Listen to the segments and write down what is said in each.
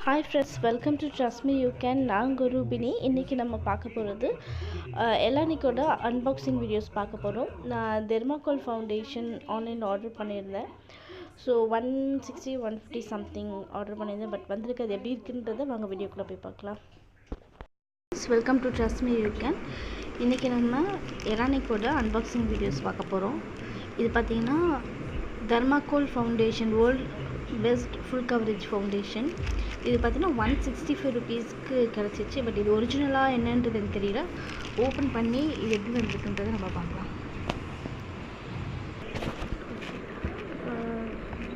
Hi friends, welcome to trust me you can. நான் குருபினி. இன்றைக்கி நம்ம பார்க்க போகிறது எலானிக்கோட அன்பாக்சிங் வீடியோஸ் பார்க்க போகிறோம். நான் தெர்மாக்கோல் ஃபவுண்டேஷன் ஆன்லைனில் ஆர்டர் பண்ணியிருந்தேன். ஸோ 150 சம்திங் ஆர்டர் பண்ணியிருந்தேன். பட் வந்திருக்கு, அது எப்படி இருக்குன்றதை வாங்க வீடியோக்குள்ளே போய் பார்க்கலாம். Welcome to trust me you can. இன்றைக்கி நம்ம எலானிக்கோட அன்பாக்சிங் வீடியோஸ் பார்க்க போகிறோம். இது பார்த்திங்கன்னா thermocol foundation world best full coverage foundation. இது பார்த்திங்கன்னா 165 ருபீஸ்க்கு கிடச்சிச்சு. பட் இது ஒரிஜினலாக என்னன்றது எனக்கு தெரியல. ஓப்பன் பண்ணி இது எப்படி வந்துருக்குன்றதை நம்ம பார்க்கலாம்.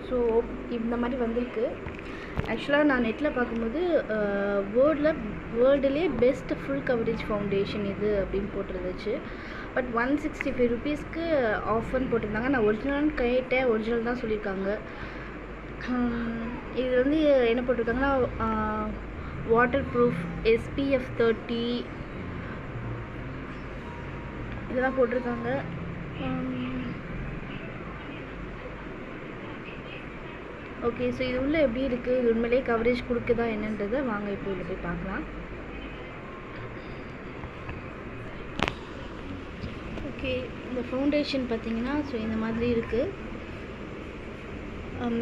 ஸோ இந்த மாதிரி வந்திருக்கு. ஆக்சுவலாக நான் நெட்டில் பார்க்கும்போது வேர்ல்டுலேயே பெஸ்ட் ஃபுல் கவரேஜ் ஃபவுண்டேஷன் இது அப்படின்னு போட்டிருந்துச்சு. பட் 165 ருபீஸ்க்கு ஆஃபர்னு போட்டிருந்தாங்க. நான் ஒரிஜினல்னு கேட்டேன், ஒரிஜினல் தான் சொல்லியிருக்காங்க. இது வந்து என்ன போட்டிருக்காங்கன்னா வாட்டர் ப்ரூஃப், SPF 30 இதெல்லாம் போட்டிருக்காங்க. ஓகே, ஸோ இது உள்ளே எப்படி இருக்குது, இது உண்மையிலேயே கவரேஜ் கொடுக்குதா என்னன்றதை வாங்க இப்போ இதில் போய் பார்க்கலாம். ஓகே, இந்த ஃபவுண்டேஷன் பார்த்திங்கன்னா ஸோ இந்த மாதிரி இருக்குது.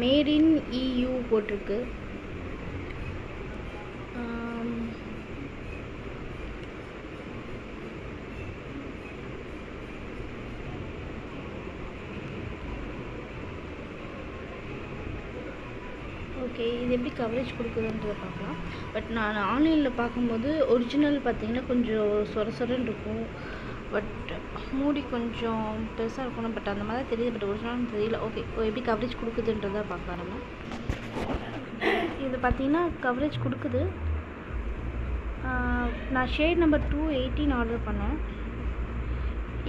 மேட் இன் EU போட்டிருக்கு. ஓகே, இது எப்படி கவரேஜ் கொடுக்குதுன்றதை பார்க்கலாம். பட் நான் ஆன்லைனில் பார்க்கும்போது ஒரிஜினல் பார்த்திங்கன்னா கொஞ்சம் சொரன்னு இருக்கும். பட் மூடி கொஞ்சம் பெருசாக இருக்கணும். பட் அந்த மாதிரி தெரியுது. பட் ஒரிஜினல்னு தெரியல. ஓகே, எப்படி கவரேஜ் கொடுக்குதுன்றதை பார்க்கலாம் நம்ம. இது பார்த்திங்கன்னா கவரேஜ் கொடுக்குது. நான் ஷேட் நம்பர் 218 ஆர்டர் பண்ணேன்.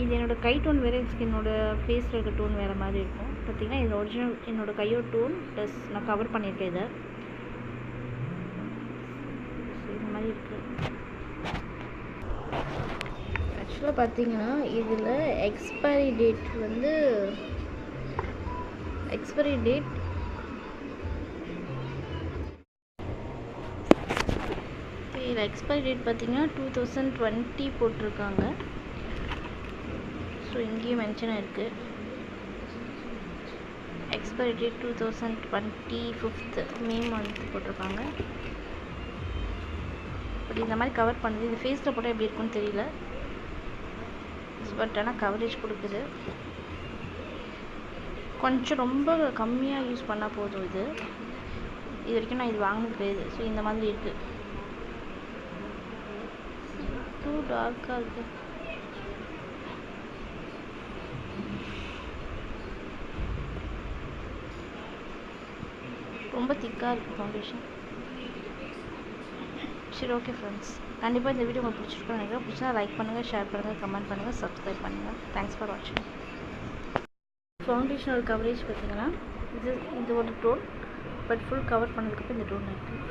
இது என்னோடய கை டோன் வேறு, என்னோடய ஃபேஸில் இருக்க டோன் வேறு மாதிரி இருக்கும். பார்த்திங்கன்னா இது ஒரிஜினல் என்னோடய கையோட டோன் ப்ளஸ் நான் கவர் பண்ணியிருக்கேன். இதை இது மாதிரி இருக்குது. ஆக்சுவலாக பார்த்திங்கன்னா இதில் எக்ஸ்பைரி டேட் இதில் எக்ஸ்பைரி டேட் பார்த்திங்கன்னா 2020 போட்டிருக்காங்க. ஸோ இங்கேயும் மென்ஷன் இருக்குது. Expiry date 2020 5th May month போட்டிருக்காங்க. பட் இந்த மாதிரி கவர் பண்ணுது. இது ஃபேஸில் போட்டால் எப்படி இருக்குன்னு தெரியல. பட் ஆனால் கவரேஜ் கொடுக்குது. கொஞ்சம் ரொம்ப கம்மியாக யூஸ் பண்ணால் போதும். இது வரைக்கும் நான் இது வாங்கினது கிடையாது. ஸோ இந்த மாதிரி இருக்குது. டூ டார்க்காக இருக்குது. ரொம்ப திக்காக இருக்குது ஃபவுண்டேஷன். சரி, ஓகே ஃப்ரெண்ட்ஸ், கண்டிப்பாக இந்த வீடியோ உங்களுக்கு பிடிச்சிருக்கோன்னு நினைக்கிறேன். பிடிச்சா லைக் பண்ணுங்கள், ஷேர் பண்ணுங்கள், கமெண்ட் பண்ணுங்கள், சப்ஸ்கிரைப் பண்ணுங்கள். தேங்க்ஸ் ஃபார் வாட்சிங். ஃபவுண்டேஷனோட கவரேஜ் பார்த்திங்கன்னா இது ஒரு டோன். பட் ஃபுல் கவர் பண்ணதுக்கப்புறம் இந்த டோன் இருக்குது.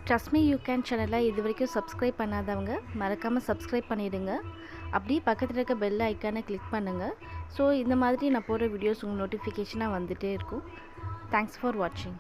ட்ரஸ்ட் மீ யூ கேன் சேனலை இது வரைக்கும் சப்ஸ்கிரைப் பண்ணாதவங்க மறக்காமல் சப்ஸ்கிரைப் பண்ணிவிடுங்க. அப்படியே பக்கத்தில் இருக்க பெல் ஐக்கானை கிளிக் பண்ணுங்கள். ஸோ இந்த மாதிரி நான் போடுற வீடியோஸ் உங்களுக்கு நோட்டிஃபிகேஷனாக வந்துகிட்டே இருக்கும். தேங்க்ஸ் ஃபார் வாட்சிங்.